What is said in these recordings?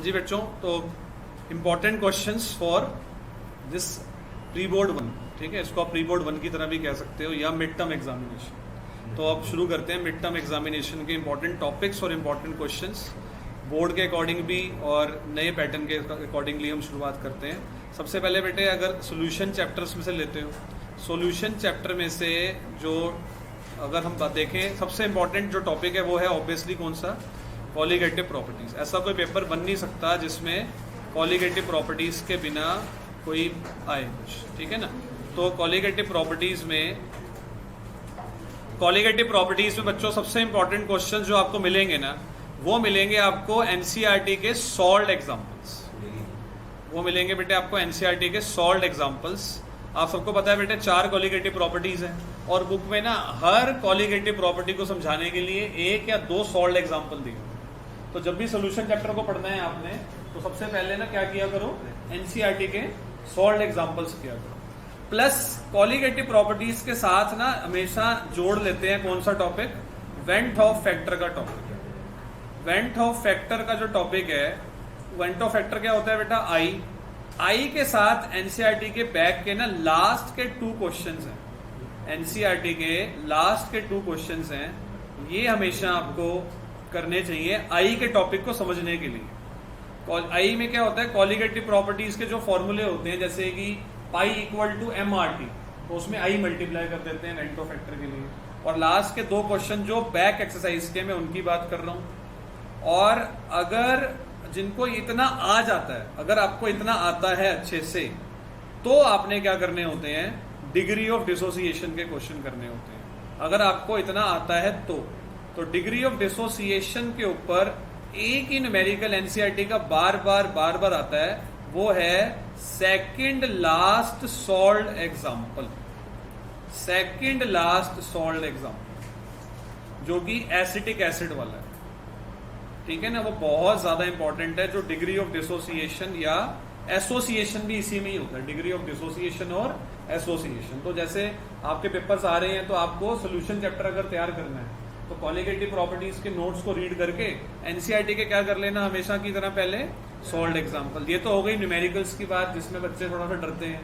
जी बच्चों, तो important questions for this pre board 1, ठीक है, इसको आप प्री बोर्ड 1 की तरह भी कह सकते हो या मिड टर्म एग्जामिनेशन। तो अब शुरू करते हैं मिड टर्म एग्जामिनेशन के इम्पोर्टेंट टॉपिक्स और इम्पोर्टेंट क्वेश्चंस बोर्ड के अकॉर्डिंग भी और नए पैटर्न के अकॉर्डिंगली हम शुरुआत करते हैं। सबसे पहले बेटे अगर सोल्यूशन चैप्टर्स में से लेते हो, सोल्यूशन चैप्टर में से जो अगर हम देखें सबसे इम्पोर्टेंट जो टॉपिक है वो है ऑब्वियसली कौन सा, कॉलिगेटिव प्रॉपर्टीज़। ऐसा कोई पेपर बन नहीं सकता जिसमें कॉलिगेटिव प्रॉपर्टीज़ के बिना कोई आए कुछ, ठीक है ना। तो कॉलिगेटिव प्रॉपर्टीज़ में बच्चों सबसे इम्पोर्टेंट क्वेश्चन जो आपको मिलेंगे ना, वो मिलेंगे आपको एनसीईआरटी के सॉल्व्ड एग्जाम्पल्स। वो मिलेंगे बेटे आपको एनसीईआरटी के सॉल्व्ड एग्जाम्पल्स। आप सबको पता है बेटे 4 कॉलिगेटिव प्रॉपर्टीज हैं और बुक में ना हर कॉलिगेटिव प्रॉपर्टी को समझाने के लिए 1 या 2 सॉल्व्ड एग्जाम्पल दिए। तो जब भी सोल्यूशन चैप्टर को पढ़ना है आपने, तो सबसे पहले ना क्या किया करो, एनसीईआरटी के सॉल्व्ड एग्जाम्पल्स किया करो। प्लस कॉलिगेटिव प्रॉपर्टीज के साथ ना हमेशा जोड़ लेते हैं कौन सा टॉपिक, वेंट ऑफ फैक्टर का टॉपिक। वेंट ऑफ फैक्टर का जो टॉपिक है, वेंट ऑफ फैक्टर क्या होता है बेटा, आई के साथ एनसीईआरटी के बैक के ना लास्ट के 2 क्वेश्चंस हैं। एनसीईआरटी के लास्ट के 2 क्वेश्चंस हैं, ये हमेशा आपको करने चाहिए आई के टॉपिक को समझने के लिए। आई में क्या होता है, कॉलिगेटिव प्रॉपर्टीज के जो फॉर्मूले होते हैं, जैसे कि पाई इक्वल टू MRT, तो उसमें आई मल्टीप्लाई कर देते हैं वेंट ऑफ फैक्टर के लिए। और लास्ट के 2 क्वेश्चन जो बैक एक्सरसाइज के, मैं उनकी बात कर रहा हूं। और अगर जिनको इतना आ जाता है, अगर आपको इतना आता है अच्छे से, तो आपने क्या करने होते हैं, डिग्री ऑफ डिसोसिएशन के क्वेश्चन करने होते हैं। अगर आपको इतना आता है तो डिग्री ऑफ डिसोसिएशन के ऊपर एक ही न्यूमेरिकल एनसीईआरटी का बार बार आता है, वो है second last solved example. Second last solved example जो कि एसिटिक एसिड वाला है, ठीक है ना, वो बहुत ज्यादा इंपॉर्टेंट है। जो डिग्री ऑफ डिसोसिएशन या एसोसिएशन भी इसी में ही होता है, डिग्री ऑफ डिसोसिएशन और एसोसिएशन। तो जैसे आपके पेपर्स आ रहे हैं, तो आपको सोल्यूशन चैप्टर अगर तैयार करना है, तो कॉलिगेटिव प्रॉपर्टीज के नोट्स को रीड करके एनसीईआरटी के क्या कर लेना, हमेशा की तरह पहले सॉल्व्ड एग्जांपल। ये तो हो गई न्यूमेरिकल्स की बात, जिसमें बच्चे थोड़ा सा डरते हैं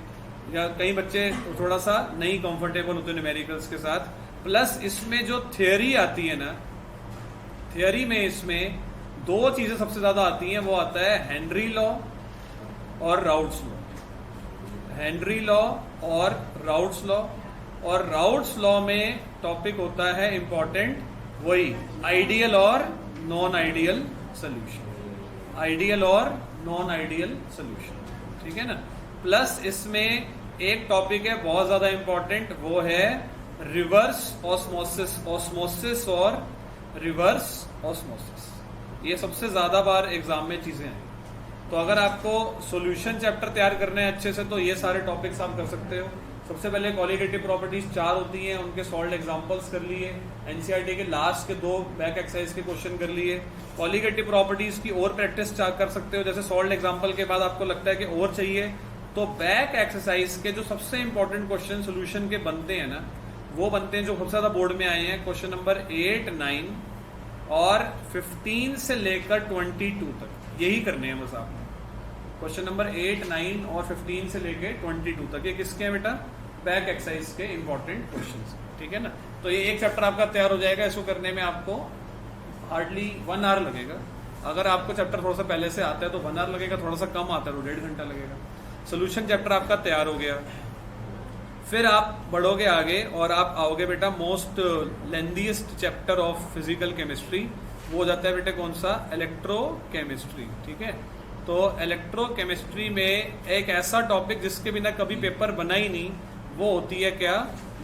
या कई बच्चे थोड़ा सा नहीं कंफर्टेबल होते न्यूमेरिकल्स के साथ। प्लस इसमें जो थियोरी आती है ना, थियोरी में इसमें 2 चीजें सबसे ज्यादा आती हैं, वो आता है हेनरी लॉ और राउट्स लॉ। हेनरी लॉ और राउट्स लॉ। और राउट्स लॉ में टॉपिक होता है इंपॉर्टेंट, वही आइडियल और नॉन आइडियल सोल्यूशन। आइडियल और नॉन आइडियल सोल्यूशन, ठीक है ना। प्लस इसमें एक टॉपिक है बहुत ज्यादा इंपॉर्टेंट, वो है रिवर्स ऑस्मोसिस और रिवर्स ऑस्मोसिस। ये सबसे ज्यादा बार एग्जाम में चीजें हैं। तो अगर आपको सॉल्यूशन चैप्टर तैयार करने हैं अच्छे से, तो ये सारे टॉपिक्स आप कर सकते हो। सबसे पहले कॉलिगेटिव प्रॉपर्टीज 4 होती हैं, उनके सॉल्व्ड एग्जांपल्स कर लिए। एनसीईआरटी के लास्ट के 2 बैक एक्सरसाइज के क्वेश्चन कर लिए। कॉलिगेटिव प्रॉपर्टीज की और प्रैक्टिस कर सकते हो, जैसे सॉल्व्ड एग्जांपल के बाद आपको लगता है कि और चाहिए, तो बैक एक्सरसाइज के जो सबसे इंपॉर्टेंट क्वेश्चन सोल्यूशन के बनते हैं ना, वो बनते हैं जो सबसे ज्यादा बोर्ड में आए हैं, क्वेश्चन नंबर 8, 9 और 15 से लेकर 22 तक। यही करने हैं बस आपने, क्वेश्चन नंबर 8, 9 और 15 से लेकर 22 तक। ये किसके हैं बेटा, बैक एक्सरसाइज के इंपॉर्टेंट क्वेश्चंस, ठीक है ना। तो ये एक चैप्टर आपका तैयार हो जाएगा। इसको करने में आपको हार्डली 1 आवर लगेगा। अगर आपको चैप्टर थोड़ा सा पहले से आता है तो 1 आवर लगेगा, थोड़ा सा कम आता है तो 1.5 घंटा लगेगा। सोल्यूशन चैप्टर आपका तैयार हो गया, फिर आप बढ़ोगे आगे और आप आओगे बेटा most lengthiest chapter of physical chemistry. वो हो जाता है बेटे कौन सा, इलेक्ट्रोकेमिस्ट्री, ठीक है। तो इलेक्ट्रोकेमिस्ट्री में एक ऐसा टॉपिक जिसके बिना कभी पेपर बना ही नहीं, वो होती है क्या,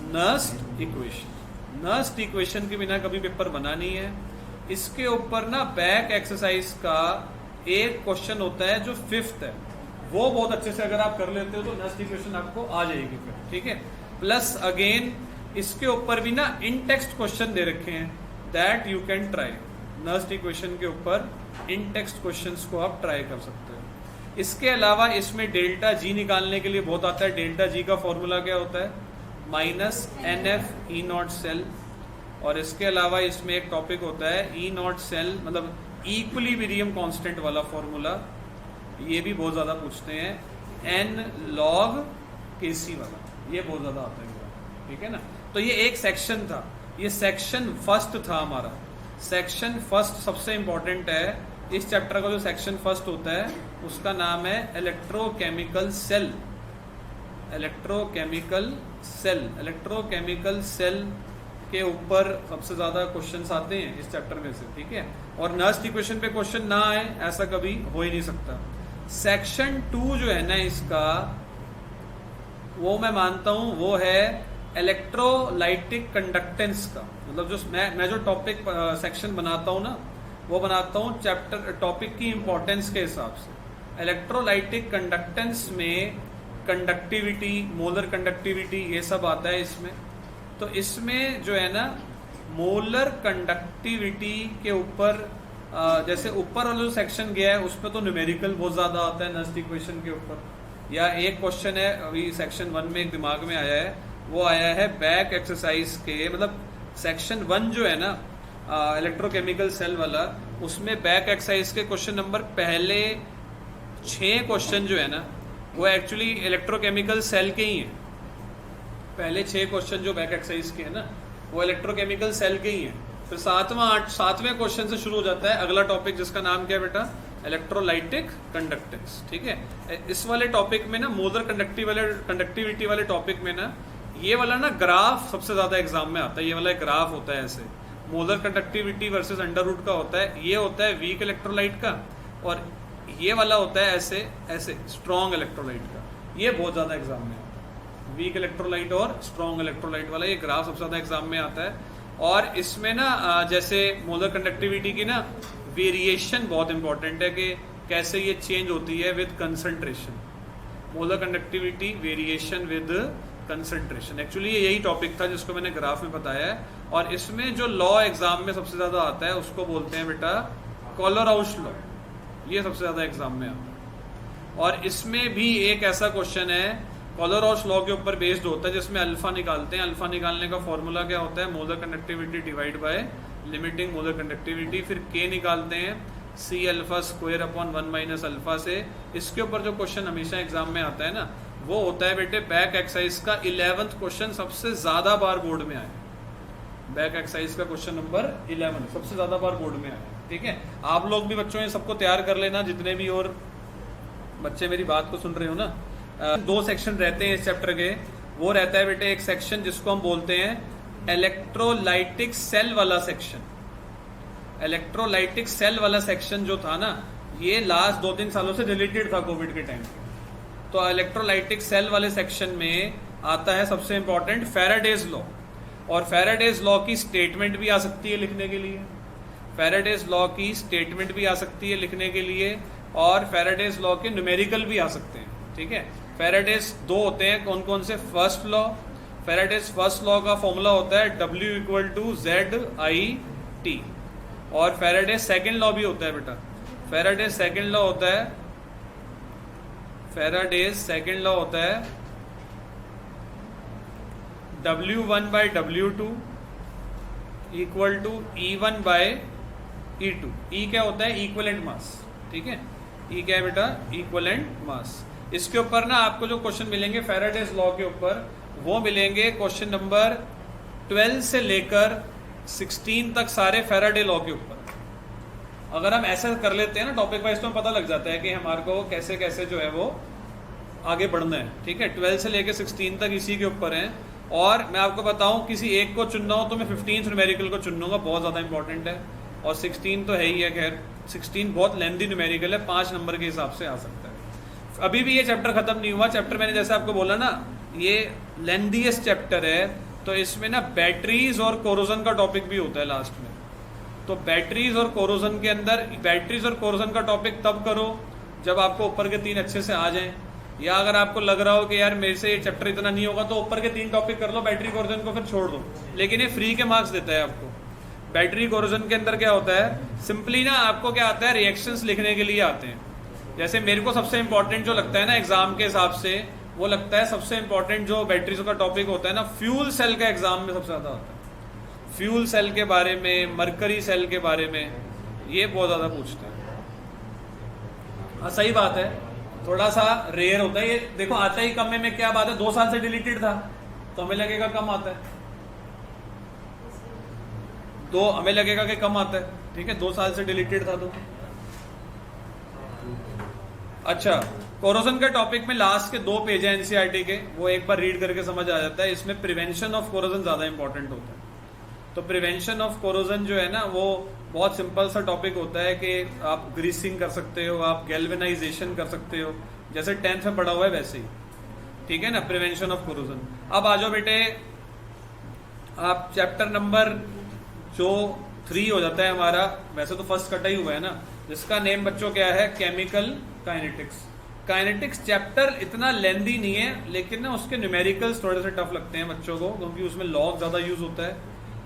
नर्स्ट इक्वेशन। नर्स्ट इक्वेशन के बिना कभी पेपर बना नहीं है। इसके ऊपर ना बैक एक्सरसाइज का एक क्वेश्चन होता है जो 5th है, वो बहुत अच्छे से अगर आप कर लेते हो तो नर्स्ट इक्वेशन आपको आ जाएगी फिर, ठीक है। प्लस अगेन इसके ऊपर भी ना इन टेक्स्ट क्वेश्चन दे रखे हैं, that you can try. Nernst equation के ऊपर इन टेक्स्ट क्वेश्चंस को आप ट्राई कर सकते हो। इसके अलावा इसमें डेल्टा जी निकालने के लिए बहुत आता है। डेल्टा जी का फॉर्मूला क्या होता है, -NF E0 सेल। और इसके अलावा इसमें एक टॉपिक होता है E0 सेल, मतलब इक्विलिब्रियम कांस्टेंट वाला फॉर्मूला, ये भी बहुत ज्यादा पूछते हैं। n log kc वाला, ये बहुत ज्यादा आता है, ठीक है ना। तो ये एक सेक्शन था, ये सेक्शन फर्स्ट था हमारा। सेक्शन फर्स्ट सबसे इंपॉर्टेंट है। इस चैप्टर का जो सेक्शन फर्स्ट होता है उसका नाम है electrochemical cell. Electrochemical cell, electrochemical cell के ऊपर सबसे ज्यादा क्वेश्चंस आते हैं इस चैप्टर में से, ठीक है। और नर्स्ट इक्वेशन पे क्वेश्चन ना आए ऐसा कभी हो ही नहीं सकता। सेक्शन 2 जो है ना इसका, वो मैं मानता हूं वो है इलेक्ट्रोलाइटिक कंडक्टेंस का। मतलब जो मैं जो टॉपिक सेक्शन बनाता हूं ना, वो बनाता हूं चैप्टर टॉपिक की इंपॉर्टेंस के हिसाब से। इलेक्ट्रोलाइटिक कंडक्टेंस में कंडक्टिविटी, मोलर कंडक्टिविटी, ये सब आता है इसमें। तो इसमें जो है ना मोलर कंडक्टिविटी के ऊपर जैसे ऊपर वाला जो सेक्शन गया है उसमें तो न्यूमेरिकल बहुत ज्यादा आता है नर्स्ट इक्वेशन के ऊपर। या एक क्वेश्चन है अभी सेक्शन 1 में एक दिमाग में आया है, वो आया है बैक एक्सरसाइज के, मतलब सेक्शन 1 जो है ना इलेक्ट्रोकेमिकल सेल वाला, उसमें बैक एक्सरसाइज के क्वेश्चन नंबर पहले 6 क्वेश्चन जो है ना वो एक्चुअली इलेक्ट्रोकेमिकल सेल के ही हैं। पहले 6 क्वेश्चन जो बैक एक्सरसाइज के हैं ना वो इलेक्ट्रोकेमिकल सेल के ही हैं। फिर 7वें क्वेश्चन से शुरू हो जाता है अगला टॉपिक जिसका नाम क्या है बेटा, इलेक्ट्रोलाइटिक कंडक्टेंस, ठीक है। इस वाले टॉपिक में ना मोलर कंडक्टिविटी वाले टॉपिक में ना ये वाला ना ग्राफ सबसे ज्यादा एग्जाम में आता है। ये वाला एक ग्राफ होता है ऐसे, molar conductivity versus under root का होता है। ये होता है वीक इलेक्ट्रोलाइट का, और ये वाला होता है ऐसे ऐसे स्ट्रॉन्ग इलेक्ट्रोलाइट का। ये बहुत ज्यादा एग्जाम में आता है, वीक इलेक्ट्रोलाइट और स्ट्रॉन्ग इलेक्ट्रोलाइट वाला ये ग्राफ सबसे ज्यादा एग्जाम में आता है। और इसमें ना जैसे मोलर कंडक्टिविटी की ना वेरिएशन बहुत इंपॉर्टेंट है कि कैसे ये चेंज होती है with concentration. Molar conductivity variation with concentration, actually यही टॉपिक था जिसको मैंने ग्राफ में बताया है। और इसमें जो लॉ एग्जाम में सबसे ज्यादा आता है उसको बोलते हैं बेटा कोलराउस लॉ, ये सबसे ज्यादा एग्जाम में आता है। और इसमें भी एक ऐसा क्वेश्चन है कोलराउस लॉ के ऊपर बेस्ड होता है जिसमें अल्फा निकालते हैं। अल्फा निकालने का फॉर्मूला क्या होता है, molar conductivity divide by limiting molar conductivity. फिर के निकालते हैं C alpha square upon 1 minus alpha से। इसके ऊपर जो क्वेश्चन हमेशा एग्जाम में आता है ना वो होता है बेटे बैक एक्सरसाइज का 11th क्वेश्चन, सबसे ज्यादा बार बोर्ड में आया। बैक एक्सरसाइज का क्वेश्चन नंबर 11 सबसे ज्यादा बार बोर्ड में आया, ठीक है। आप लोग भी बच्चों ये सबको तैयार कर लेना, जितने भी और बच्चे मेरी बात को सुन रहे हो ना। 2 सेक्शन रहते हैं इस चैप्टर के। वो रहता है बेटे एक सेक्शन जिसको हम बोलते हैं इलेक्ट्रोलाइटिक सेल वाला सेक्शन। इलेक्ट्रोलाइटिक सेल वाला सेक्शन जो था ना ये लास्ट 2-3 सालों से रिलेटेड था कोविड के टाइम पे। तो इलेक्ट्रोलाइटिक सेल वाले सेक्शन में आता है सबसे इंपॉर्टेंट फैराडेज लॉ। और फैराडेज लॉ की स्टेटमेंट भी आ सकती है लिखने के लिए, फैराडेज लॉ की स्टेटमेंट भी आ सकती है लिखने के लिए, और फैराडेज लॉ के न्यूमेरिकल भी आ सकते हैं, ठीक है। फैराडेज 2 होते हैं, कौन कौन से, first law, Faraday's first law का फॉर्मूला होता है W=ZIT। और फैराडेज सेकंड लॉ भी होता है बेटा, फैराडेज सेकंड लॉ होता है, फैराडेज सेकंड लॉ होता है W1/W2 = E1/E2। E क्या होता है, इक्विवेलेंट मास, ठीक है। E क्या है बेटा, इक्विवेलेंट मास। इसके ऊपर ना आपको जो क्वेश्चन मिलेंगे फैराडेज लॉ के ऊपर वो मिलेंगे क्वेश्चन नंबर 12 से लेकर 16 तक सारे फैराडे लॉ के ऊपर। अगर हम ऐसा कर लेते हैं ना टॉपिक वाइज तो हमें पता लग जाता है कि हमारे को कैसे कैसे जो है वो आगे बढ़ना है, ठीक है। 12 से लेकर 16 तक इसी के ऊपर है। और मैं आपको बताऊं किसी एक को चुनना हो तो मैं 15th न्यूमेरिकल को चुनूंगा, बहुत ज्यादा इंपॉर्टेंट है। और 16 तो है ही है, खैर 16 बहुत लेंथी न्यूमेरिकल है, 5 नंबर के हिसाब से आ सकता है। अभी भी ये चैप्टर खत्म नहीं हुआ। चैप्टर मैंने जैसे आपको बोला ना ये लेंथीएस्ट चैप्टर है, तो इसमें ना बैटरीज और कोरोजन का टॉपिक भी होता है लास्ट में। तो बैटरीज और कोरोजन के अंदर, बैटरीज और कोरोजन का टॉपिक तब करो जब आपको ऊपर के 3 अच्छे से आ जाएं, या अगर आपको लग रहा हो कि यार मेरे से ये चैप्टर इतना नहीं होगा तो ऊपर के 3 टॉपिक कर लो, बैटरी कोरोजन को फिर छोड़ दो। लेकिन ये फ्री के मार्क्स देता है आपको। बैटरी कोरोजन के अंदर क्या होता है, सिंपली ना आपको क्या आता है, रिएक्शंस लिखने के लिए आते हैं। जैसे मेरे को सबसे इंपॉर्टेंट जो लगता है ना एग्जाम के हिसाब से, वो लगता है सबसे इंपॉर्टेंट जो बैटरीज का टॉपिक होता है ना, फ्यूल सेल का एग्जाम में सबसे ज्यादा होता है। फ्यूल सेल के बारे में, मरकरी सेल के बारे में, ये बहुत ज्यादा पूछते हैं। हाँ सही बात है, थोड़ा सा रेयर होता है ये। देखो आता ही कम में क्या बात है, 2 साल से डिलीटेड था तो हमें लगेगा कम आता है, तो हमें लगेगा कि कम आता है, ठीक है, 2 साल से डिलीटेड था तो। अच्छा, कोरोजन के टॉपिक में लास्ट के 2 पेज है एनसीईआरटी के, वो एक बार रीड करके समझ आ जाता है। इसमें प्रिवेंशन ऑफ कोरोजन ज्यादा इंपॉर्टेंट होता है। तो प्रिवेंशन ऑफ कोरोजन जो है ना, वो बहुत सिंपल सा टॉपिक होता है कि आप ग्रीसिंग कर सकते हो, आप गैल्वेनाइजेशन कर सकते हो, जैसे 10th में पढ़ा हुआ है वैसे ही, ठीक है ना, प्रिवेंशन ऑफ कोरोजन। अब आ जाओ बेटे, आप चैप्टर नंबर जो 3 हो जाता है हमारा, वैसे तो फर्स्ट कटा ही हुआ है ना, जिसका नेम बच्चों क्या है, केमिकल काइनेटिक्स। काइनेटिक्स चैप्टर इतना लेंदी नहीं है, लेकिन ना उसके न्यूमेरिकल्स थोड़े से टफ लगते हैं बच्चों को, क्योंकि उसमें लॉग ज्यादा यूज होता है।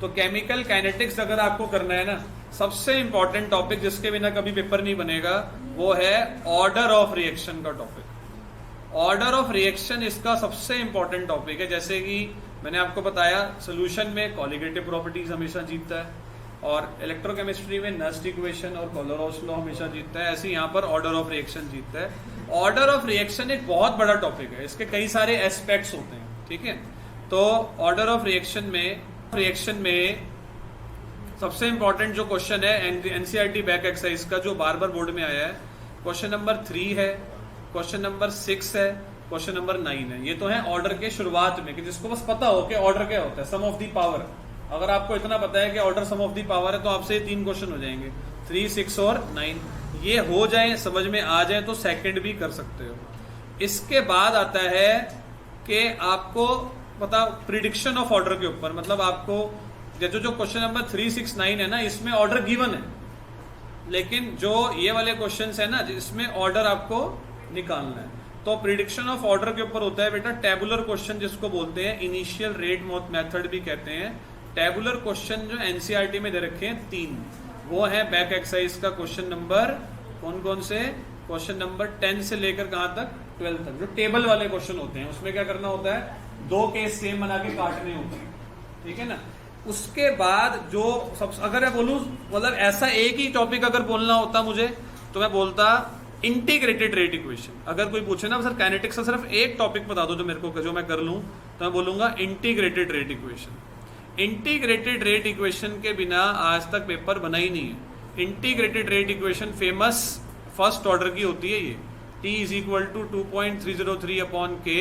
तो केमिकल काइनेटिक्स अगर आपको करना है ना, सबसे इंपॉर्टेंट टॉपिक जिसके बिना कभी पेपर नहीं बनेगा, वो है ऑर्डर ऑफ रिएक्शन का टॉपिक। ऑर्डर ऑफ रिएक्शन इसका सबसे इंपॉर्टेंट टॉपिक है। जैसे कि मैंने आपको बताया, सोल्यूशन में कॉलिगेटिव प्रॉपर्टीज हमेशा जीतता है, और इलेक्ट्रोकेमिस्ट्री में नस्ट इक्वेशन और कोलोरोस लॉ हमेशा जीतता है, ऐसे यहाँ पर ऑर्डर ऑफ रिएक्शन जीतता है। ऑर्डर ऑफ रिएक्शन एक बहुत बड़ा टॉपिक है, इसके कई सारे एस्पेक्ट्स होते हैं, ठीक है। तो ऑर्डर ऑफ रिएक्शन में सबसे इंपॉर्टेंट जो क्वेश्चन है एनसीईआरटी बैक एक्सरसाइज का, जो बार बार बोर्ड में आया है, क्वेश्चन नंबर 3 है, क्वेश्चन नंबर 6 है, क्वेश्चन नंबर 9 है। ये तो है ऑर्डर के शुरुआत में, कि जिसको बस पता हो कि ऑर्डर क्या होता है, सम ऑफ द पावर। अगर आपको इतना पता है कि order sum of the power है, तो आपसे 3 क्वेश्चन हो जाएंगे, 3, 6 और 9। ये हो जाए, समझ में आ जाए, तो सेकंड भी कर सकते हो। इसके बाद आता है कि आपको पता प्रिडिक्शन ऑफ ऑर्डर के ऊपर, मतलब आपको जो क्वेश्चन नंबर 3, 6, 9 है ना, इसमें ऑर्डर गिवन है, लेकिन जो ये वाले क्वेश्चंस है ना, जिसमें ऑर्डर आपको निकालना है, तो प्रिडिक्शन ऑफ ऑर्डर के ऊपर होता है बेटा टेबुलर क्वेश्चन, जिसको बोलते हैं इनिशियल रेट मेथड भी कहते हैं। टेबुलर क्वेश्चन जो एनसीईआरटी में दे रखे हैं 3, वो है बैक एक्सरसाइज का क्वेश्चन नंबर, कौन कौन से, क्वेश्चन नंबर 10 से लेकर कहां तक, 12 तक, जो टेबल वाले क्वेश्चन होते हैं। उसमें क्या करना होता है, 2 केस सेम बना के काटने होते हैं, ठीक है ना। उसके बाद जो अगर मैं बोलूं, मतलब ऐसा एक ही टॉपिक अगर बोलना होता मुझे, तो मैं बोलता इंटीग्रेटेड रेट इक्वेशन। अगर कोई पूछे ना सर काइनेटिक्स का सिर्फ एक टॉपिक बता दो जो मेरे को, जो मैं कर लूं, तो मैं बोलूंगा integrated rate equation. Integrated rate equation के बिना आज तक पेपर बना ही नहीं है। Integrated rate equation famous first order की होती है। ये T is equal to 2.303 upon K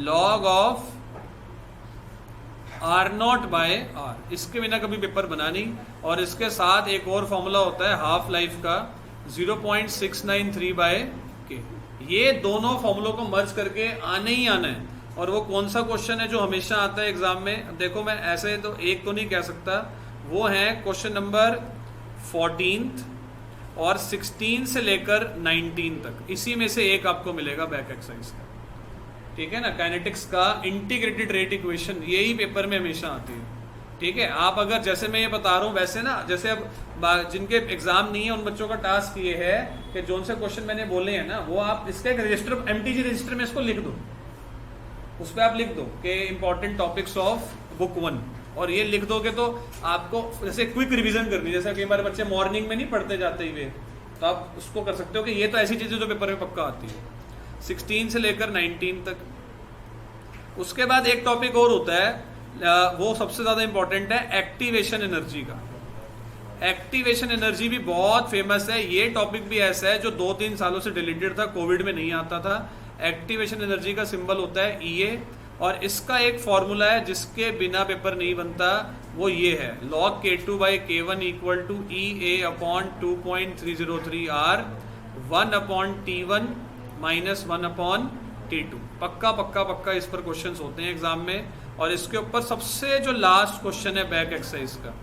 log of R0 by R। इसके बिना कभी पेपर बना नहीं। और इसके साथ एक और फॉर्मूला होता है हाफ लाइफ का 0.693 बाय K। ये दोनों फॉर्मूलों को मर्ज करके आने ही आना है। और वो कौन सा क्वेश्चन है जो हमेशा आता है एग्जाम में, देखो मैं ऐसे तो एक तो नहीं कह सकता, वो है क्वेश्चन नंबर 14 और 16 से लेकर 19 तक, इसी में से एक आपको मिलेगा बैक एक्सरसाइज का, ठीक है ना। काइनेटिक्स का इंटीग्रेटेड रेट इक्वेशन यही पेपर में हमेशा आती है, ठीक है। आप अगर जैसे मैं ये बता रहा हूँ वैसे ना, जैसे अब जिनके एग्जाम नहीं है उन बच्चों का टास्क ये है कि जो से क्वेश्चन मैंने बोले हैं ना, वो आप इसका एक रजिस्टर, MTG रजिस्टर में इसको लिख दो, उस पर आप लिख दो कि इंपॉर्टेंट टॉपिक्स ऑफ बुक 1, और ये लिख दोगे तो आपको जैसे क्विक रिवीजन करनी, जैसे कई बार बच्चे मॉर्निंग में नहीं पढ़ते जाते हुए, तो आप उसको कर सकते हो कि ये तो ऐसी चीजें जो पेपर में पक्का आती है 16 से लेकर 19 तक। उसके बाद एक टॉपिक और होता है, वो सबसे ज्यादा इंपॉर्टेंट है, एक्टिवेशन एनर्जी का। एक्टिवेशन एनर्जी भी बहुत फेमस है। ये टॉपिक भी ऐसा है जो 2-3 सालों से डिलीटेड था, कोविड में नहीं आता था। एक्टिवेशन एनर्जी का सिंबल होता है EA, और इसका एक फॉर्मूला है जिसके बिना पेपर नहीं बनता, वो ये है log K2 by K1 equal to EA upon 2.303 R 1 upon T1 minus 1 upon T2। पक्का पक्का पक्का इस पर क्वेश्चंस होते हैं एग्जाम में। और इसके ऊपर सबसे जो लास्ट क्वेश्चन है बैक एक्सरसाइज का,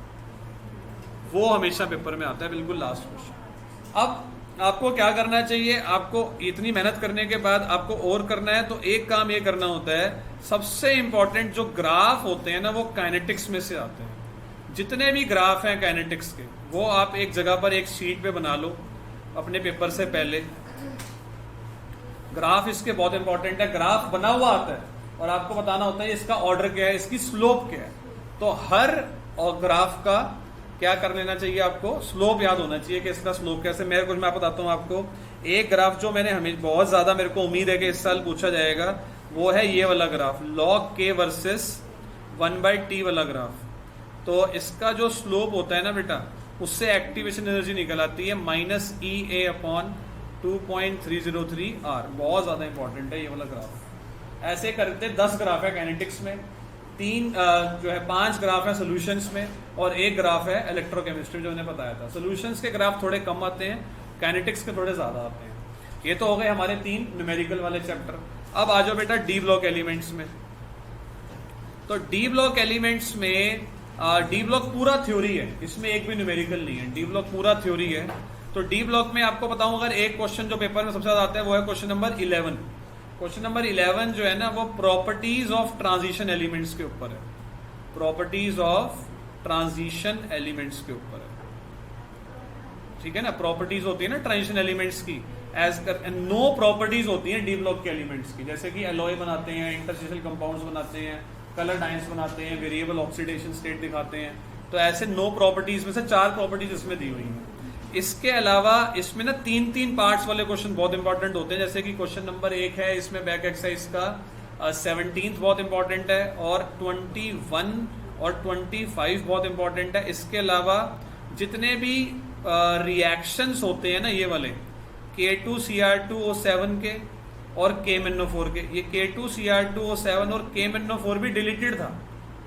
वो हमेशा पेपर में आता है, बिल्कुल लास्ट क्वेश्चन। अब आपको क्या करना चाहिए, आपको इतनी मेहनत करने के बाद आपको और करना है, तो एक काम ये करना होता है, सबसे इंपॉर्टेंट जो ग्राफ होते हैं ना, वो काइनेटिक्स में से आते हैं। जितने भी ग्राफ हैं काइनेटिक्स के, वो आप एक जगह पर एक शीट पे बना लो अपने पेपर से पहले। ग्राफ इसके बहुत इंपॉर्टेंट है। ग्राफ बना हुआ आता है और आपको बताना होता है इसका ऑर्डर क्या है, इसकी स्लोप क्या है। तो हर ग्राफ का क्या कर लेना चाहिए आपको, स्लोप याद होना चाहिए कि इसका स्लोप कैसे। मैं आपको बताता हूँ आपको एक ग्राफ जो मैंने हमें बहुत ज्यादा मेरे को उम्मीद है कि इस साल पूछा जाएगा, वो है ये वाला graph, log k versus 1/t वाला ग्राफ। तो इसका जो स्लोप होता है ना बेटा, उससे एक्टिवेशन एनर्जी निकल आती है -EA/2.303 R। बहुत ज्यादा इंपॉर्टेंट है ये वाला ग्राफ। ऐसे करते 10 ग्राफ है काइनेटिक्स में, 5 ग्राफ है सॉल्यूशंस में, और 1 ग्राफ है इलेक्ट्रोकेमिस्ट्री जो मैंने बताया था। सॉल्यूशंस के ग्राफ थोड़े कम आते हैं, काइनेटिक्स के थोड़े ज्यादा आते हैं। ये तो हो गए हमारे 3 न्यूमेरिकल वाले चैप्टर। अब आ जाओ बेटा डी ब्लॉक एलिमेंट्स में। तो डी ब्लॉक एलिमेंट्स में डी ब्लॉक पूरा थ्योरी है, इसमें एक भी न्यूमेरिकल नहीं है, डी ब्लॉक पूरा थ्योरी है। तो डी ब्लॉक में आपको बताऊं, अगर एक क्वेश्चन जो पेपर में सबसे ज्यादा आता है वो है क्वेश्चन नंबर 11। क्वेश्चन नंबर 11 जो है ना, वो प्रॉपर्टीज ऑफ ट्रांजिशन एलिमेंट्स के ऊपर है। प्रॉपर्टीज ऑफ ट्रांजिशन एलिमेंट्स के ऊपर है, ठीक है ना। प्रॉपर्टीज होती है ना ट्रांजिशन एलिमेंट्स की, एज कर नो प्रॉपर्टीज होती हैं डी ब्लॉक के एलिमेंट्स की, जैसे कि एलॉय बनाते हैं, इंटरस्टेशियल कंपाउंड्स बनाते हैं, कलर डाइंस बनाते हैं, वेरिएबल ऑक्सीडेशन स्टेट दिखाते हैं। तो ऐसे नो प्रॉपर्टीज में से 4 प्रॉपर्टीज इसमें दी हुई हैं। इसके अलावा इसमें ना 3 पार्ट्स वाले क्वेश्चन बहुत इंपॉर्टेंट होते हैं, जैसे कि क्वेश्चन नंबर 1 है, इसमें बैक एक्सरसाइज का 17th बहुत इंपॉर्टेंट है, और 21 और 25 बहुत इंपॉर्टेंट है। इसके अलावा जितने भी रिएक्शंस होते हैं ना, ये वाले K2Cr2O7 के और KMnO4 के, ये K2Cr2O7 और KMnO4 भी डिलीटेड था।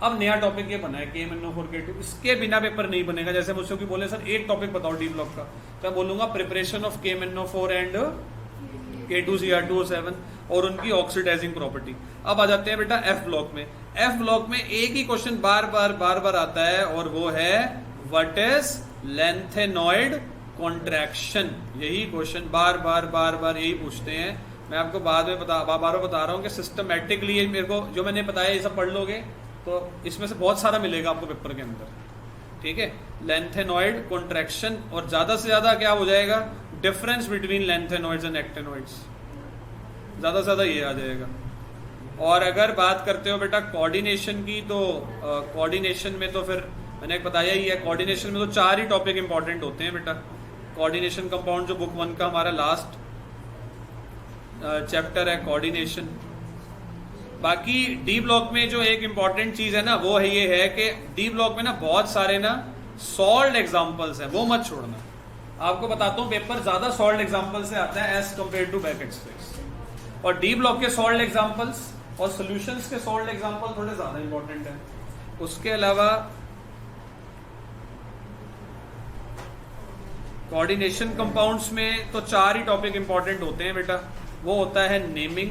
अब नया टॉपिक ये बना है KMnO4 K2, इसके बिना पेपर नहीं बनेगा। जैसे मुझसे कोई बोले सर एक टॉपिक बताओ डी ब्लॉक का, तो मैं बोलूंगा preparation of KMnO4 and K2Cr2O7 और उनकी ऑक्सीडाइजिंग प्रॉपर्टी। अब आ जाते हैं बेटा एफ ब्लॉक में। एफ ब्लॉक में एक ही क्वेश्चन बार बार आता है, और वो है व्हाट इज लेंथेनॉइड कॉन्ट्रैक्शन। यही क्वेश्चन बार बार यही पूछते हैं। मैं आपको बाद में बार बता रहा हूँ कि सिस्टमेटिकली मेरे को जो मैंने बताया ये सब पढ़ लोगे तो इसमें से बहुत सारा मिलेगा आपको पेपर के अंदर, ठीक है। लेंथेनॉइड कॉन्ट्रैक्शन, और ज्यादा से ज्यादा क्या हो जाएगा, difference between lanthanoids and actinoids, ज्यादा से ज्यादा ये आ जाएगा। और अगर बात करते हो बेटा कोऑर्डिनेशन की, तो कोऑर्डिनेशन में तो फिर मैंने बताया ही है, कोऑर्डिनेशन में तो 4 ही टॉपिक इंपॉर्टेंट होते हैं बेटा। कोऑर्डिनेशन कंपाउंड जो बुक 1 का हमारा लास्ट चैप्टर है कोऑर्डिनेशन। बाकी डी ब्लॉक में जो एक इंपॉर्टेंट चीज है ना, वो है ये है कि डी ब्लॉक में ना बहुत सारे ना सॉल्व्ड एग्जांपल्स हैं, वो मत छोड़ना। आपको बताता हूँ पेपर ज्यादा सॉल्व्ड एग्जांपल से आता है as compare to back exercise. और डी ब्लॉक के सॉल्व्ड एग्जांपल्स और सॉल्यूशंस के सॉल्व्ड एग्जांपल थोड़े ज्यादा इंपॉर्टेंट है। उसके अलावा कोऑर्डिनेशन कंपाउंड्स में तो 4 ही टॉपिक इंपॉर्टेंट होते हैं बेटा। वो होता है नेमिंग,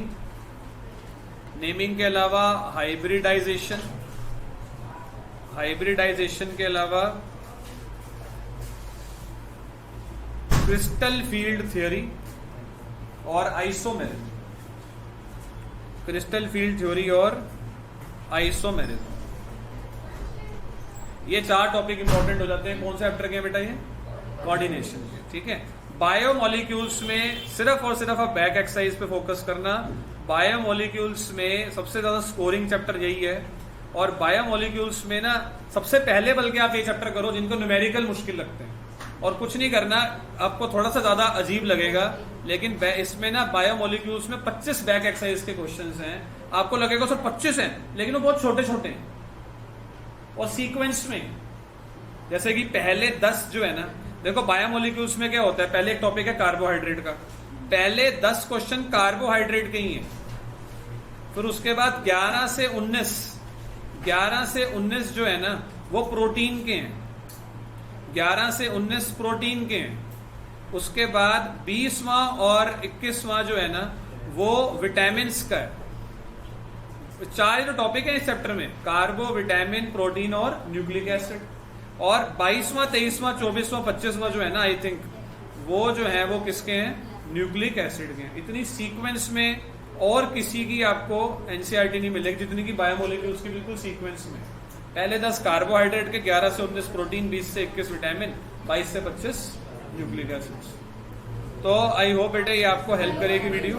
नेमिंग के अलावा हाइब्रिडाइजेशन, हाइब्रिडाइजेशन के अलावा क्रिस्टल फील्ड थ्योरी और आइसोमेरिज्म। क्रिस्टल फील्ड थ्योरी और आइसोमेरिज्म, ये 4 टॉपिक इंपॉर्टेंट हो जाते हैं। कौन से चैप्टर के बेटा ये, कोऑर्डिनेशन के, ठीक है। बायोमोलिक्यूल्स में सिर्फ और सिर्फ आप बैक एक्सरसाइज पे फोकस करना। बायोमोलिक्यूल्स में सबसे ज्यादा स्कोरिंग चैप्टर यही है, और बायोमोलिक्यूल्स में ना सबसे पहले बल्कि आप ये चैप्टर करो जिनको न्यूमेरिकल मुश्किल लगते हैं। और कुछ नहीं करना, आपको थोड़ा सा ज्यादा अजीब लगेगा, लेकिन इसमें ना बायोमोलिक्यूल्स में 25 बैक एक्सरसाइज के क्वेश्चंस हैं। आपको लगेगा सर 25 हैं, लेकिन वो बहुत छोटे छोटे हैं। और सीक्वेंस में जैसे कि पहले 10 जो है ना, देखो बायोमोलिक्यूल्स में क्या होता है, पहले एक टॉपिक है कार्बोहाइड्रेट का, पहले 10 क्वेश्चन कार्बोहाइड्रेट के ही हैं। फिर उसके बाद 11 से 19 जो है ना वो प्रोटीन के हैं, 11 से 19 प्रोटीन के हैं। उसके बाद 20वां और 21वां जो है ना वो विटामिन्स का है। 4 ही तो टॉपिक है इस चैप्टर में, कार्बो, विटामिन, प्रोटीन और न्यूक्लिक एसिड। और 22वां, 23वां, 24वां, 25वां जो है ना, आई थिंक वो जो है वो किसके हैं, न्यूक्लिक एसिड के हैं। इतनी सीक्वेंस में और किसी की आपको एनसीईआरटी नहीं मिलेगी जितनी की बायोमोलिक्यूल्स की, बिल्कुल सीक्वेंस में। पहले 10 कार्बोहाइड्रेट के, 11 से 19 प्रोटीन, 20 से 21 विटामिन, 22 से 25 न्यूक्लिक एसिड्स। तो आई होप बेटे ये आपको हेल्प करेगी वीडियो।